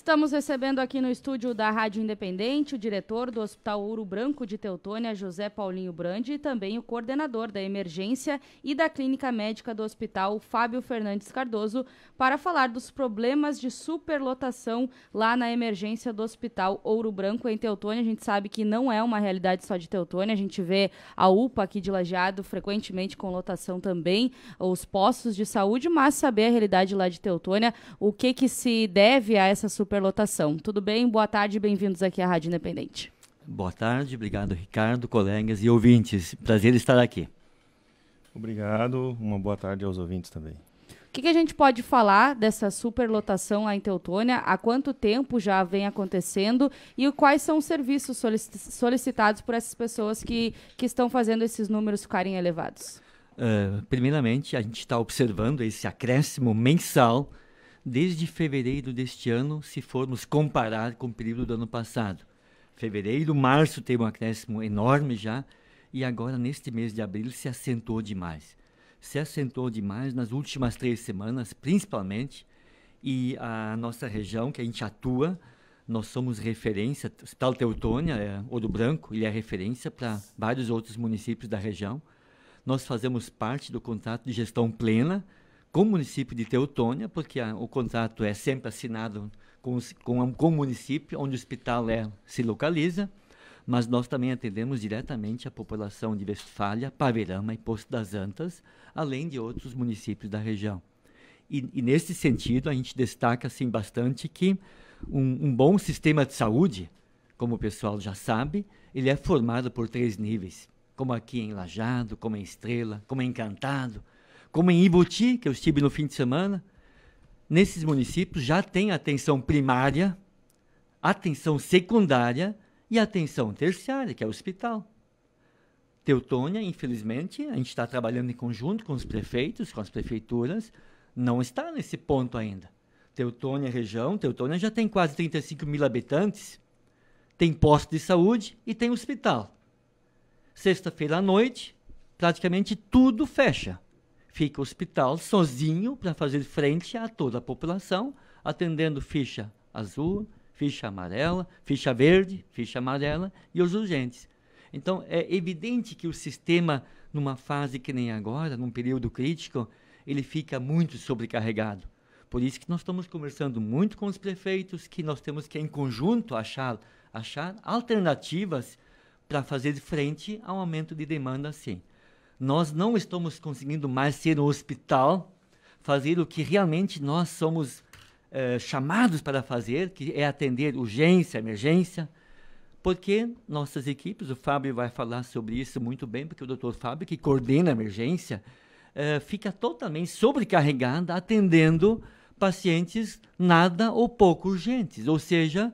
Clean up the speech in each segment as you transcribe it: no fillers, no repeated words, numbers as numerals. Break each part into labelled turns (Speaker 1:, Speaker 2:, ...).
Speaker 1: Estamos recebendo aqui no estúdio da Rádio Independente o diretor do Hospital Ouro Branco de Teutônia, José Paulinho Brandi, e também o coordenador da emergência e da clínica médica do hospital, Fábio Fernandes Cardoso, para falar dos problemas de superlotação lá na emergência do Hospital Ouro Branco em Teutônia. A gente sabe que não é uma realidade só de Teutônia, a gente vê a UPA aqui de Lajeado frequentemente com lotação também, os postos de saúde, mas saber a realidade lá de Teutônia, o que se deve a essa superlotação. Tudo bem? Boa tarde e bem-vindos aqui à Rádio Independente.
Speaker 2: Boa tarde, obrigado Ricardo, colegas e ouvintes. Prazer estar aqui.
Speaker 3: Obrigado, uma boa tarde aos ouvintes também.
Speaker 1: O que a gente pode falar dessa superlotação lá em Teutônia? Há quanto tempo já vem acontecendo e quais são os serviços solicitados por essas pessoas que estão fazendo esses números ficarem elevados?
Speaker 2: Primeiramente, a gente está observando esse acréscimo mensal desde fevereiro deste ano, se formos comparar com o período do ano passado. Fevereiro, março teve um acréscimo enorme já, e agora neste mês de abril se acentuou demais. Se acentuou demais nas últimas 3 semanas, principalmente, e a nossa região que a gente atua, nós somos referência, o Hospital Teutônia, Ouro Branco, ele é referência para vários outros municípios da região. Nós fazemos parte do contrato de gestão plena com o município de Teutônia, porque o contrato é sempre assinado com o município onde o hospital se localiza, mas nós também atendemos diretamente a população de Westfália, Paverama e Poço das Antas, além de outros municípios da região. E nesse sentido, a gente destaca assim, bastante que um bom sistema de saúde, como o pessoal já sabe, ele é formado por 3 níveis, como aqui em Lajeado, como em Estrela, como em Encantado, como em Ibuti, que eu estive no fim de semana. Nesses municípios já tem atenção primária, atenção secundária e atenção terciária, que é o hospital. Teutônia, infelizmente, a gente está trabalhando em conjunto com os prefeitos, com as prefeituras, não está nesse ponto ainda. Teutônia já tem quase 35 mil habitantes, tem posto de saúde e tem hospital. Sexta-feira à noite, praticamente tudo fecha. Fica o hospital sozinho para fazer frente a toda a população, atendendo ficha azul, ficha amarela, ficha verde, ficha amarela e os urgentes. Então, é evidente que o sistema, numa fase que nem agora, num período crítico, ele fica muito sobrecarregado. Por isso que nós estamos conversando muito com os prefeitos, que nós temos que, em conjunto, achar alternativas para fazer frente ao aumento de demanda assim. Nós não estamos conseguindo mais ser um hospital, fazer o que realmente nós somos chamados para fazer, que é atender urgência, emergência, porque nossas equipes, o Fábio vai falar sobre isso muito bem, porque o Dr. Fábio, que coordena a emergência, fica totalmente sobrecarregada atendendo pacientes nada ou pouco urgentes, ou seja,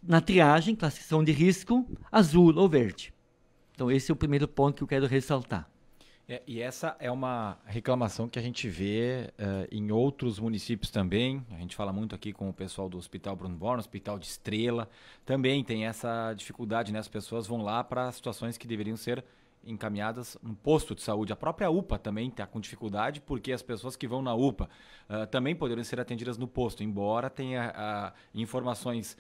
Speaker 2: na triagem, classificação de risco, azul ou verde. Então esse é o primeiro ponto que eu quero ressaltar.
Speaker 4: E essa é uma reclamação que a gente vê em outros municípios também. A gente fala muito aqui com o pessoal do Hospital Bruno Born, Hospital de Estrela. Também tem essa dificuldade, né? As pessoas vão lá para situações que deveriam ser encaminhadas no posto de saúde. A própria UPA também está com dificuldade, porque as pessoas que vão na UPA também poderiam ser atendidas no posto, embora tenha informações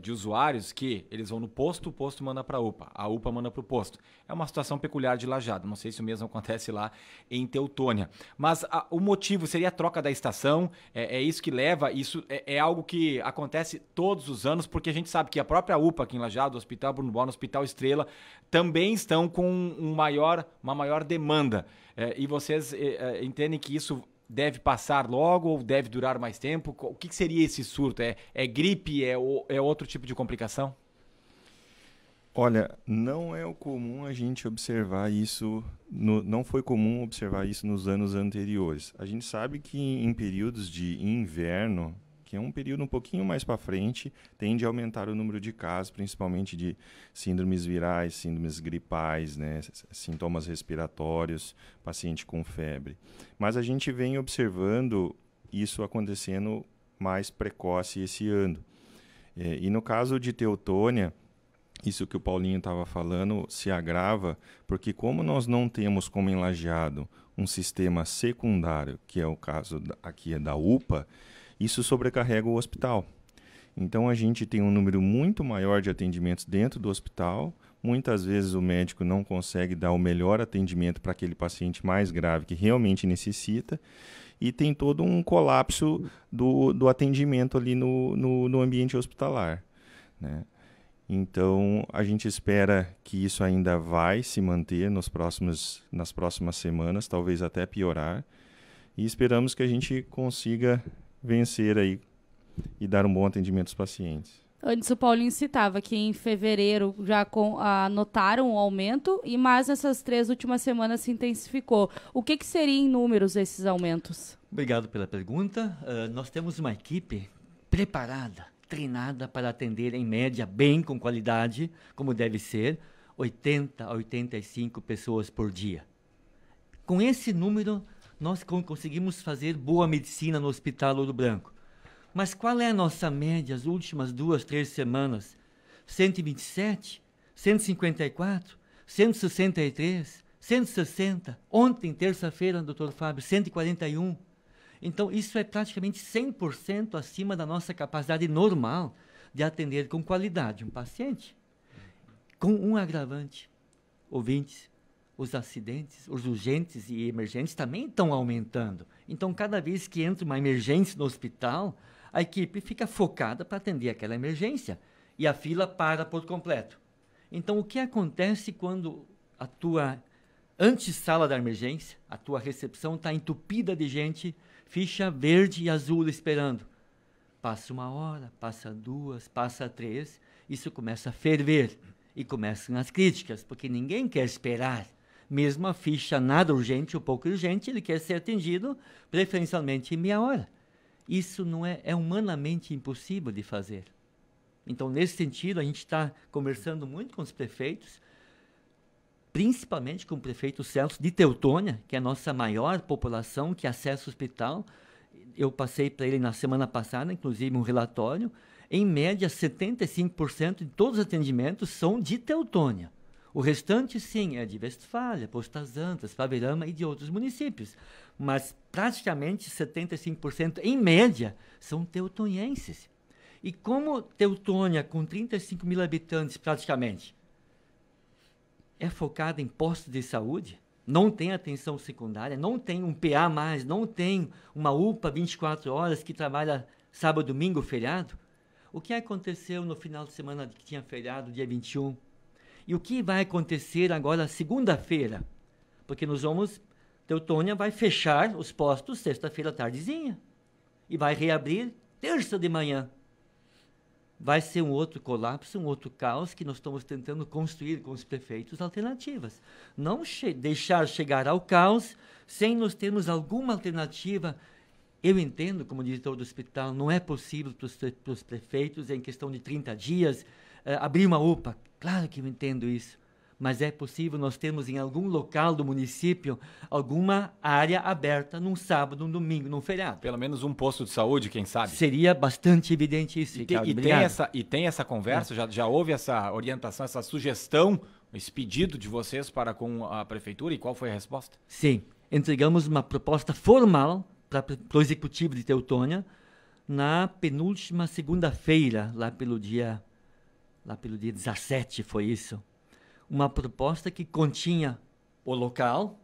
Speaker 4: de usuários que eles vão no posto, o posto manda para a UPA manda para o posto. É uma situação peculiar de Lajeado, não sei se o mesmo acontece lá em Teutônia. Mas o motivo seria a troca da estação, é isso que leva, isso é algo que acontece todos os anos, porque a gente sabe que a própria UPA aqui em Lajeado, o Hospital Bruno Born, o Hospital Estrela, também estão com uma maior demanda. E vocês entendem que isso deve passar logo ou deve durar mais tempo? O que seria esse surto? É gripe? É outro tipo de complicação?
Speaker 3: Olha, não é o comum a gente observar isso, não foi comum observar isso nos anos anteriores. A gente sabe que em períodos de inverno, que é um período um pouquinho mais para frente, tende a aumentar o número de casos, principalmente de síndromes virais, síndromes gripais, né, sintomas respiratórios, paciente com febre. Mas a gente vem observando isso acontecendo mais precoce esse ano. E no caso de Teutônia, isso que o Paulinho estava falando se agrava, porque como nós não temos como em Lajeado um sistema secundário, que é o caso aqui da UPA, isso sobrecarrega o hospital. Então, a gente tem um número muito maior de atendimentos dentro do hospital. Muitas vezes o médico não consegue dar o melhor atendimento para aquele paciente mais grave que realmente necessita. E tem todo um colapso do atendimento ali no ambiente hospitalar, né? Então, a gente espera que isso ainda vai se manter nas próximas semanas, talvez até piorar. E esperamos que a gente consiga vencer aí e dar um bom atendimento aos pacientes.
Speaker 1: Antes o Paulinho citava que em fevereiro já notaram um aumento, mas nessas 3 últimas semanas se intensificou. O que seria em números esses aumentos?
Speaker 2: Obrigado pela pergunta. Nós temos uma equipe preparada, treinada para atender em média bem, com qualidade, como deve ser, 80 a 85 pessoas por dia. Com esse número, nós conseguimos fazer boa medicina no Hospital Ouro Branco. Mas qual é a nossa média as últimas 2, 3 semanas? 127, 154, 163, 160. Ontem, terça-feira, doutor Fábio, 141. Então, isso é praticamente 100% acima da nossa capacidade normal de atender com qualidade um paciente. Com um agravante, ouvintes, os acidentes, os urgentes e emergentes também estão aumentando. Então, cada vez que entra uma emergência no hospital, a equipe fica focada para atender aquela emergência e a fila para por completo. Então, o que acontece quando a tua antessala da emergência, a tua recepção está entupida de gente, ficha verde e azul esperando? Passa 1 hora, passa 2, passa 3, isso começa a ferver e começam as críticas, porque ninguém quer esperar. Mesmo a ficha nada urgente ou pouco urgente, ele quer ser atendido preferencialmente em meia hora. Isso não é humanamente impossível de fazer. Então, nesse sentido, a gente está conversando muito com os prefeitos, principalmente com o prefeito Celso de Teutônia, que é a nossa maior população que acessa o hospital. Eu passei para ele na semana passada, inclusive, um relatório. Em média, 75% de todos os atendimentos são de Teutônia. O restante, sim, é de Westfália, Postas Antas, Faverama e de outros municípios. Mas praticamente 75%, em média, são teutonienses. E como Teutônia, com 35 mil habitantes praticamente, é focada em postos de saúde, não tem atenção secundária, não tem um PA mais, não tem uma UPA 24 horas que trabalha sábado, domingo, feriado. O que aconteceu no final de semana que tinha feriado, dia 21? E o que vai acontecer agora, segunda-feira? Porque Teutônia vai fechar os postos sexta-feira tardezinha e vai reabrir terça de manhã. Vai ser um outro colapso, um outro caos que nós estamos tentando construir com os prefeitos alternativas. Não deixar chegar ao caos sem nós termos alguma alternativa. Eu entendo, como diretor do hospital, não é possível para os prefeitos, em questão de 30 dias, abrir uma UPA. Claro que eu entendo isso. Mas é possível nós termos em algum local do município alguma área aberta num sábado, num domingo, num feriado.
Speaker 4: Pelo menos um posto de saúde, quem sabe?
Speaker 2: Seria bastante evidente isso, Ricardo.
Speaker 4: E tem essa conversa? Já houve essa orientação, essa sugestão, esse pedido de vocês para com a prefeitura? E qual foi a resposta?
Speaker 2: Sim. Entregamos uma proposta formal para o executivo de Teutônia na penúltima segunda-feira, lá pelo dia 17 foi isso. Uma proposta que continha o local,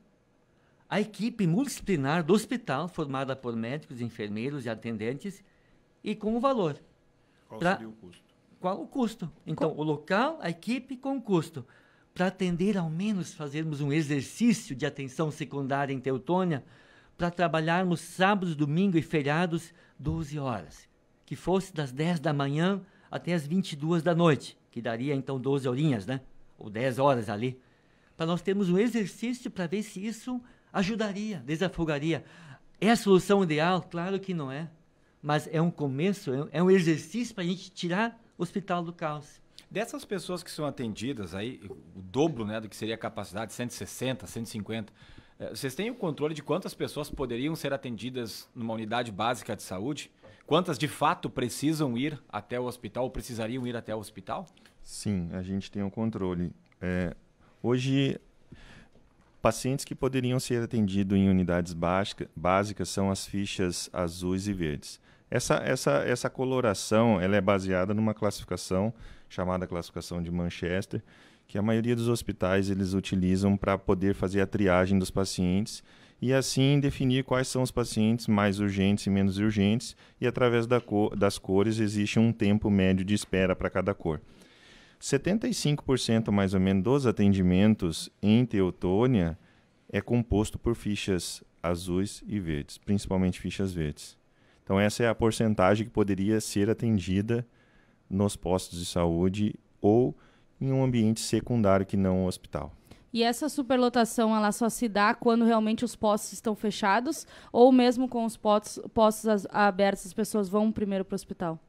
Speaker 2: a equipe multidisciplinar do hospital, formada por médicos, enfermeiros e atendentes, e com o valor.
Speaker 3: Qual seria o custo?
Speaker 2: Qual o custo? Então, o local, a equipe com o custo. Para atender, ao menos, fazermos um exercício de atenção secundária em Teutônia, para trabalharmos sábados, domingos e feriados, 12 horas. Que fosse das 10 da manhã até as 22 da noite, que daria, então, 12 horinhas, né? Ou 10 horas ali, para nós termos um exercício para ver se isso ajudaria, desafogaria. É a solução ideal? Claro que não é, mas é um começo, é um exercício para a gente tirar o hospital do caos.
Speaker 4: Dessas pessoas que são atendidas, aí, o dobro, né, do que seria a capacidade, 160, 150, vocês têm o controle de quantas pessoas poderiam ser atendidas numa unidade básica de saúde? Quantas de fato precisam ir até o hospital ou precisariam ir até o hospital?
Speaker 3: Sim, a gente tem o controle. Hoje, pacientes que poderiam ser atendidos em unidades básicas são as fichas azuis e verdes. Essa coloração ela é baseada numa classificação chamada classificação de Manchester, que a maioria dos hospitais eles utilizam para poder fazer a triagem dos pacientes e assim definir quais são os pacientes mais urgentes e menos urgentes, e através das cores existe um tempo médio de espera para cada cor. 75% mais ou menos dos atendimentos em Teutônia é composto por fichas azuis e verdes, principalmente fichas verdes. Então essa é a porcentagem que poderia ser atendida nos postos de saúde ou em um ambiente secundário que não o hospital.
Speaker 1: E essa superlotação, ela só se dá quando realmente os postos estão fechados, ou mesmo com os postos abertos, as pessoas vão primeiro para o hospital?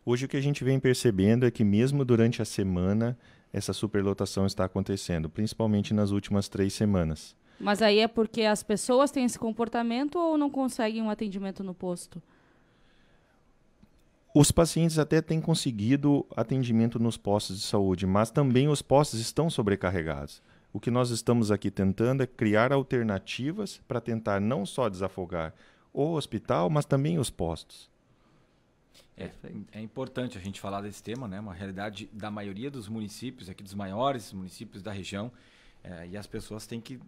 Speaker 3: Hoje o que a gente vem percebendo é que mesmo durante a semana, essa superlotação está acontecendo, principalmente nas últimas 3 semanas.
Speaker 1: Mas aí é porque as pessoas têm esse comportamento ou não conseguem um atendimento no posto?
Speaker 3: Os pacientes até têm conseguido atendimento nos postos de saúde, mas também os postos estão sobrecarregados. O que nós estamos aqui tentando é criar alternativas para tentar não só desafogar o hospital, mas também os postos.
Speaker 4: É importante a gente falar desse tema, né? Uma realidade da maioria dos municípios, aqui dos maiores municípios da região, e as pessoas têm que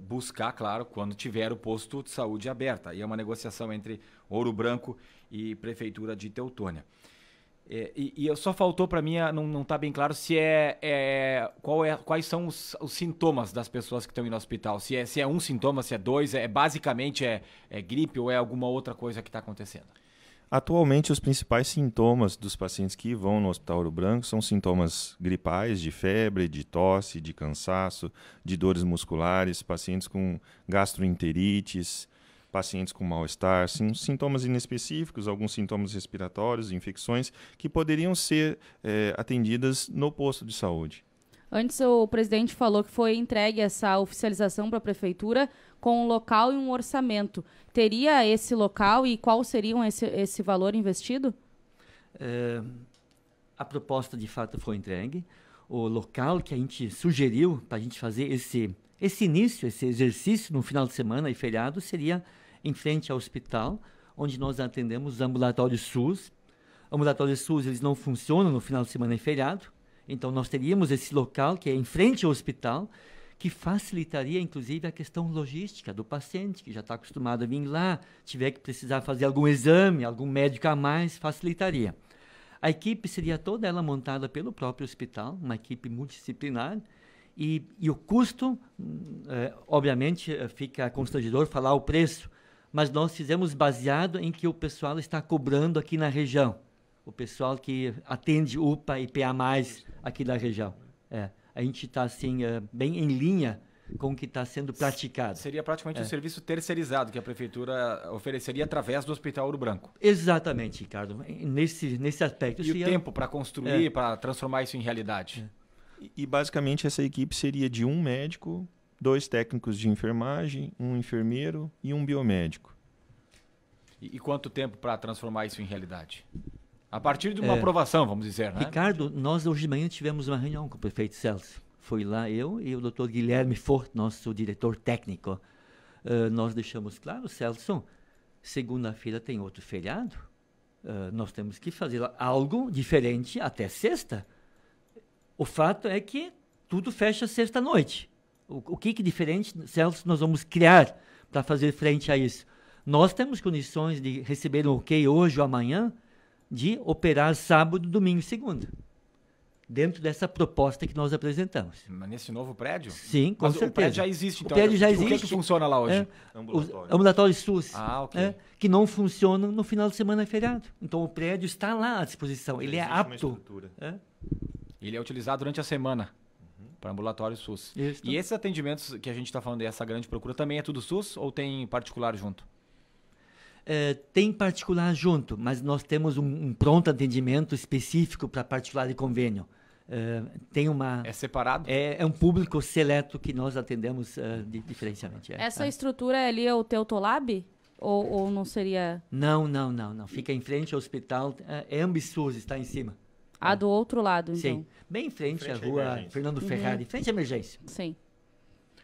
Speaker 4: buscar, claro, quando tiver o posto de saúde aberto. Aí é uma negociação entre Ouro Branco e Prefeitura de Teutônia. E só faltou para mim, não está bem claro se quais são os sintomas das pessoas que estão indo ao hospital. Se é um sintoma, se é 2, basicamente gripe ou é alguma outra coisa que está acontecendo?
Speaker 3: Atualmente, os principais sintomas dos pacientes que vão no Hospital Ouro Branco são sintomas gripais, de febre, de tosse, de cansaço, de dores musculares, pacientes com gastroenterites, pacientes com mal-estar, sintomas inespecíficos, alguns sintomas respiratórios, infecções, que poderiam ser atendidas no posto de saúde.
Speaker 1: Antes o presidente falou que foi entregue essa oficialização para a prefeitura com um local e um orçamento. Teria esse local e qual seria esse valor investido?
Speaker 2: A proposta de fato foi entregue. O local que a gente sugeriu para a gente fazer esse início, esse exercício no final de semana e feriado seria em frente ao hospital, onde nós atendemos os ambulatórios SUS. Ambulatórios SUS eles não funcionam no final de semana e feriado. Então, nós teríamos esse local, que é em frente ao hospital, que facilitaria, inclusive, a questão logística do paciente, que já está acostumado a vir lá, tiver que precisar fazer algum exame, algum médico a mais, facilitaria. A equipe seria toda ela montada pelo próprio hospital, uma equipe multidisciplinar, e o custo, obviamente, fica constrangedor falar o preço, mas nós fizemos baseado em que o pessoal está cobrando aqui na região. O pessoal que atende UPA e PA+, aqui da região. A gente está assim, bem em linha com o que está sendo praticado.
Speaker 4: Seria praticamente um serviço terceirizado que a prefeitura ofereceria através do Hospital Ouro Branco.
Speaker 2: Exatamente, Ricardo. Nesse aspecto.
Speaker 4: E o tempo para construir, para transformar isso em realidade?
Speaker 3: E basicamente essa equipe seria de um médico, 2 técnicos de enfermagem, um enfermeiro e um biomédico.
Speaker 4: E quanto tempo para transformar isso em realidade? A partir de uma aprovação, vamos dizer, né?
Speaker 2: Ricardo, nós hoje de manhã tivemos uma reunião com o prefeito Celso. Foi lá eu e o doutor Guilherme Fort, nosso diretor técnico. Nós deixamos claro, Celso, segunda-feira tem outro feriado. Nós temos que fazer algo diferente até sexta. O fato é que tudo fecha sexta-noite. O que diferente, Celso, nós vamos criar para fazer frente a isso? Nós temos condições de receber um ok hoje ou amanhã, de operar sábado, domingo e segunda. Dentro dessa proposta que nós apresentamos.
Speaker 4: Mas nesse novo prédio?
Speaker 2: Sim, com certeza.
Speaker 4: O prédio já existe, então.
Speaker 2: O prédio já existe.
Speaker 4: O que funciona lá hoje?
Speaker 2: Ambulatório SUS.
Speaker 4: Ok.
Speaker 2: Que não funcionam no final de semana e feriado. Então o prédio está lá à disposição. Ele é apto.
Speaker 4: Ele é utilizado durante a semana para ambulatório SUS.
Speaker 2: Isso.
Speaker 4: E esses atendimentos que a gente está falando, essa grande procura, também é tudo SUS ou tem particular junto?
Speaker 2: Tem particular junto, mas nós temos um pronto atendimento específico para particular e convênio. Tem uma...
Speaker 4: É separado?
Speaker 2: É um público seleto que nós atendemos diferencialmente.
Speaker 1: Essa estrutura ali é o Teutolab? Ou não seria...
Speaker 2: Não. Fica em frente ao hospital. É Ambissus, está em cima.
Speaker 1: Do outro lado, então.
Speaker 2: Sim, bem em frente à rua Fernando Ferrari, em frente à emergência.
Speaker 1: Sim.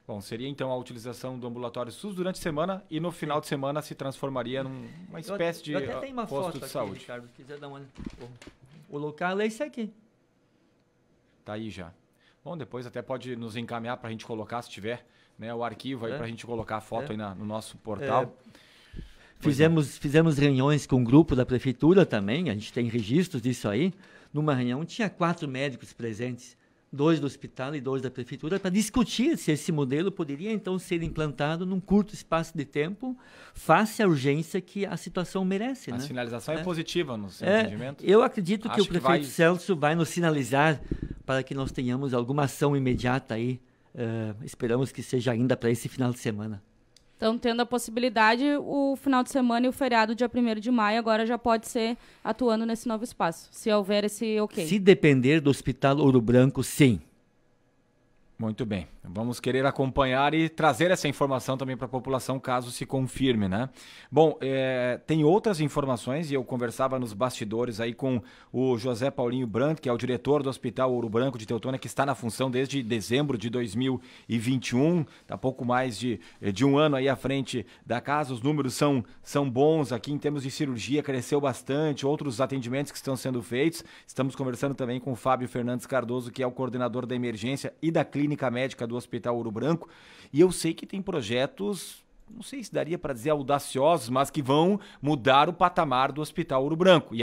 Speaker 4: Bom, seria então a utilização do ambulatório SUS durante a semana e no final de semana se transformaria numa espécie de
Speaker 2: eu até tenho uma
Speaker 4: posto
Speaker 2: foto
Speaker 4: de
Speaker 2: aqui,
Speaker 4: saúde.
Speaker 2: Ricardo, se quiser dar uma... O local é esse aqui.
Speaker 4: Tá aí já. Bom, depois até pode nos encaminhar para a gente colocar, se tiver, né, o arquivo aí para a gente colocar a foto aí no nosso portal.
Speaker 2: Fizemos reuniões com o grupo da prefeitura também, a gente tem registros disso aí. Numa reunião tinha 4 médicos presentes, 2 do hospital e 2 da prefeitura, para discutir se esse modelo poderia então ser implantado num curto espaço de tempo, face à urgência que a situação merece.
Speaker 4: A
Speaker 2: né?
Speaker 4: sinalização é positiva no seu entendimento?
Speaker 2: Eu acredito que
Speaker 4: Acho
Speaker 2: o prefeito Celso vai nos sinalizar para que nós tenhamos alguma ação imediata aí. Esperamos que seja ainda para esse final de semana.
Speaker 1: Então, tendo a possibilidade, o final de semana e o feriado, dia 1º de maio, agora já pode ser atuando nesse novo espaço, se houver esse ok.
Speaker 2: Se depender do Hospital Ouro Branco, sim.
Speaker 4: Muito bem. Vamos querer acompanhar e trazer essa informação também para a população, caso se confirme, né? Bom, tem outras informações e eu conversava nos bastidores aí com o José Paulinho Brandt, que é o diretor do Hospital Ouro Branco de Teutônia, que está na função desde dezembro de 2021, está pouco mais de um ano aí à frente da casa. Os números são bons aqui em termos de cirurgia, cresceu bastante, outros atendimentos que estão sendo feitos. Estamos conversando também com o Fábio Fernandes Cardoso, que é o coordenador da emergência e da clínica médica do Hospital Ouro Branco, e eu sei que tem projetos, não sei se daria para dizer audaciosos, mas que vão mudar o patamar do Hospital Ouro Branco, e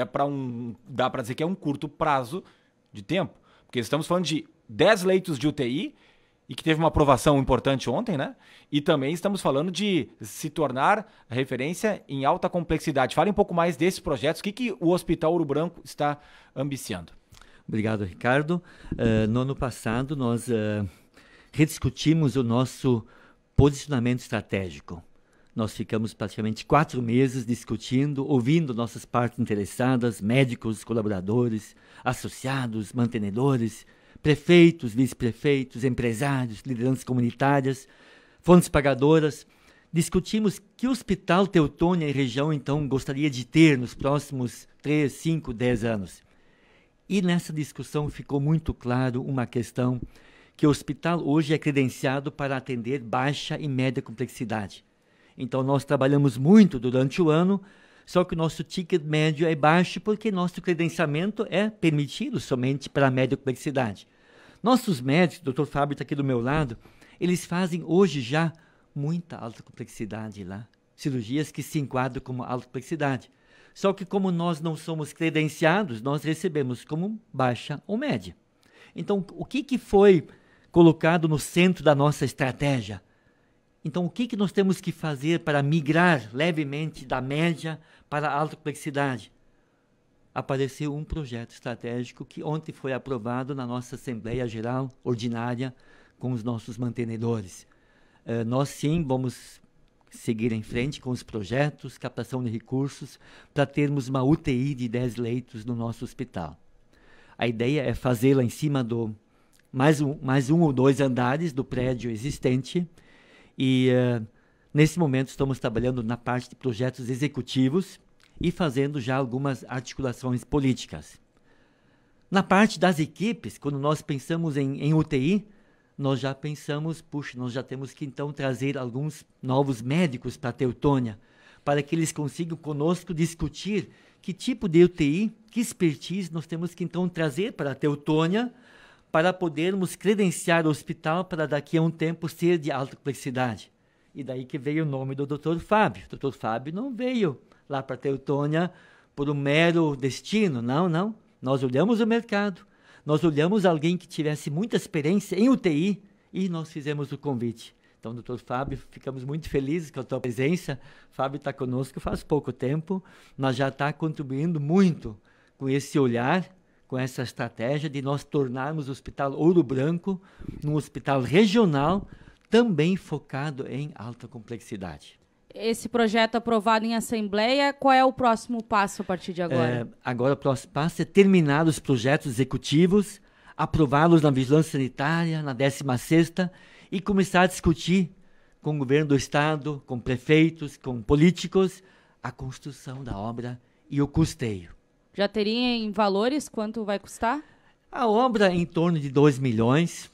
Speaker 4: dá para dizer que é um curto prazo de tempo, porque estamos falando de 10 leitos de UTI, e que teve uma aprovação importante ontem, né? E também estamos falando de se tornar referência em alta complexidade. Fale um pouco mais desses projetos, o que o Hospital Ouro Branco está ambiciando.
Speaker 2: Obrigado, Ricardo. No ano passado, nós rediscutimos o nosso posicionamento estratégico. Nós ficamos praticamente 4 meses discutindo, ouvindo nossas partes interessadas, médicos, colaboradores, associados, mantenedores, prefeitos, vice-prefeitos, empresários, lideranças comunitárias, fontes pagadoras. Discutimos que hospital Teutônia e região, então, gostaria de ter nos próximos 3, 5, 10 anos. E nessa discussão ficou muito claro uma questão, que o hospital hoje é credenciado para atender baixa e média complexidade. Então, nós trabalhamos muito durante o ano, só que o nosso ticket médio é baixo porque nosso credenciamento é permitido somente para a média complexidade. Nossos médicos, o Dr. Fábio está aqui do meu lado, eles fazem hoje já muita alta complexidade lá, cirurgias que se enquadram como alta complexidade. Só que como nós não somos credenciados, nós recebemos como baixa ou média. Então, o que foi colocado no centro da nossa estratégia? Então, o que nós temos que fazer para migrar levemente da média para a alta complexidade? Apareceu um projeto estratégico que ontem foi aprovado na nossa Assembleia Geral Ordinária com os nossos mantenedores. Nós sim vamos seguir em frente com os projetos, captação de recursos, para termos uma UTI de 10 leitos no nosso hospital. A ideia é fazê-la em cima do mais um ou 2 andares do prédio existente e nesse momento estamos trabalhando na parte de projetos executivos e fazendo já algumas articulações políticas. Na parte das equipes, quando nós pensamos em UTI, nós já pensamos, nós já temos que então trazer alguns novos médicos para a Teutônia, para que eles consigam conosco discutir que tipo de UTI, que expertise nós temos que então trazer para a Teutônia, para podermos credenciar o hospital para daqui a um tempo ser de alta complexidade. E daí que veio o nome do Dr. Fábio. O Dr. Fábio não veio lá para a Teutônia por um mero destino, não. Nós olhamos o mercado, nós olhamos alguém que tivesse muita experiência em UTI e nós fizemos o convite. Então, doutor Fábio, ficamos muito felizes com a tua presença. Fábio está conosco faz pouco tempo, mas já está contribuindo muito com esse olhar, com essa estratégia de nós tornarmos o Hospital Ouro Branco num hospital regional também focado em alta complexidade.
Speaker 1: Esse projeto aprovado em Assembleia, qual é o próximo passo a partir de agora?
Speaker 2: Agora o próximo passo é terminar os projetos executivos, aprová-los na Vigilância Sanitária, na 16ª, e começar a discutir com o governo do Estado, com prefeitos, com políticos, a construção da obra e o custeio.
Speaker 1: Já teria em valores quanto vai custar?
Speaker 2: A obra em torno de 2 milhões,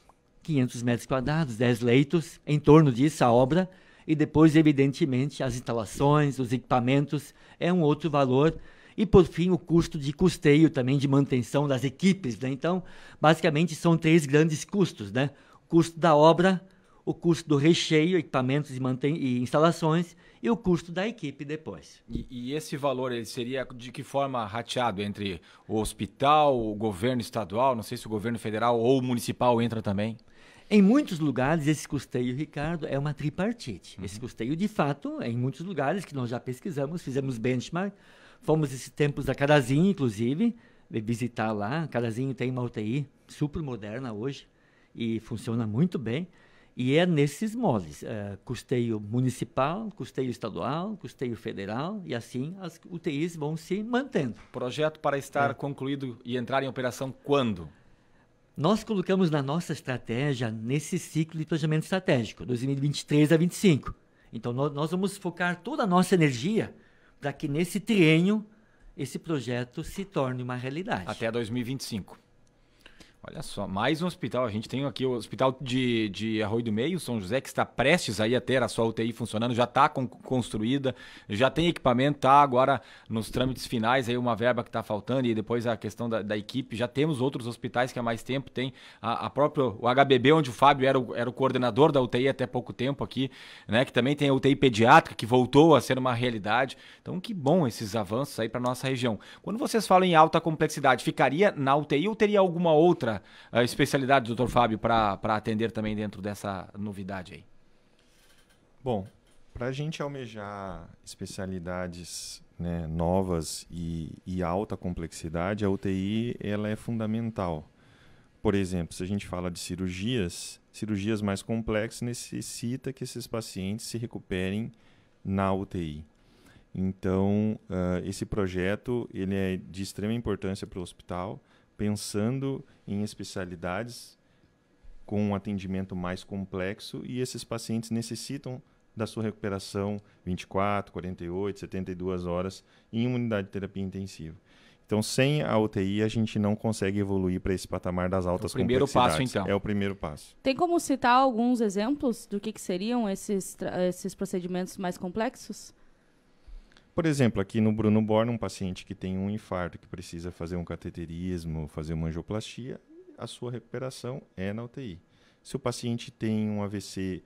Speaker 2: 500 metros quadrados, 10 leitos, em torno disso a obra, e depois, evidentemente, as instalações, os equipamentos, é um outro valor. E, por fim, o custo de custeio também, de manutenção das equipes, né? Então, basicamente, são 3 grandes custos, né? O custo da obra, o custo do recheio, equipamentos e instalações, e o custo da equipe depois.
Speaker 4: E esse valor ele seria de que forma rateado entre o hospital, o governo estadual, não sei se o governo federal ou municipal entra também?
Speaker 2: Em muitos lugares, esse custeio, Ricardo, é uma tripartite. Esse custeio, de fato, é em muitos lugares que nós já pesquisamos, fizemos benchmark, fomos esses tempos a Carazinho, inclusive, visitar lá. Carazinho tem uma UTI super moderna hoje e funciona muito bem. E é nesses moldes, custeio municipal, custeio estadual, custeio federal, e assim as UTIs vão se mantendo.
Speaker 4: Projeto para estar concluído e entrar em operação quando?
Speaker 2: Nós colocamos na nossa estratégia, nesse ciclo de planejamento estratégico, 2023 a 2025. Então, nós vamos focar toda a nossa energia para que nesse triênio esse projeto se torne uma realidade.
Speaker 4: Até 2025. Olha só, mais um hospital. A gente tem aqui o hospital de Arroio do Meio, São José, que está prestes aí a ter a sua UTI funcionando, já está construída, já tem equipamento, está agora nos trâmites finais, aí uma verba que está faltando, e depois a questão da equipe. Já temos outros hospitais que há mais tempo tem a própria, o HBB, onde o Fábio era o coordenador da UTI até pouco tempo aqui, né, que também tem a UTI pediátrica, que voltou a ser uma realidade. Então, que bom esses avanços aí para nossa região. Quando vocês falam em alta complexidade, ficaria na UTI ou teria alguma outra especialidade, doutor Fábio, para atender também dentro dessa novidade aí?
Speaker 3: Bom, para a gente almejar especialidades, né, novas e alta complexidade, a UTI ela é fundamental. Por exemplo, se a gente fala de cirurgias mais complexas necessita que esses pacientes se recuperem na UTI. Então, esse projeto ele é de extrema importância para o hospital, pensando em especialidades com um atendimento mais complexo, e esses pacientes necessitam da sua recuperação 24, 48, 72 horas em uma unidade de terapia intensiva. Então, sem a UTI, a gente não consegue evoluir para esse patamar das altas complexidades.
Speaker 4: É o primeiro passo, então.
Speaker 3: É o primeiro passo.
Speaker 1: Tem como citar alguns exemplos do que seriam esses procedimentos mais complexos?
Speaker 3: Por exemplo, aqui no Bruno Born, um paciente que tem um infarto, que precisa fazer um cateterismo, fazer uma angioplastia, a sua recuperação é na UTI. Se o paciente tem um AVC,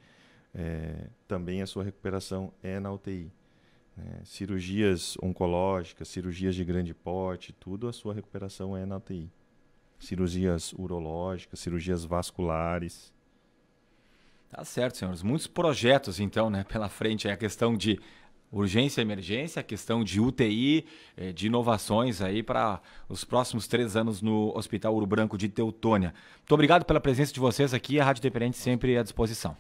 Speaker 3: também a sua recuperação é na UTI. Cirurgias oncológicas, cirurgias de grande porte, tudo a sua recuperação é na UTI. Cirurgias urológicas, cirurgias vasculares.
Speaker 4: Tá certo, senhores. Muitos projetos, então, né, pela frente. É a questão de urgência e emergência, a questão de UTI, de inovações aí para os próximos 3 anos no Hospital Ouro Branco de Teutônia. Muito obrigado pela presença de vocês aqui. A Rádio Independente sempre à disposição.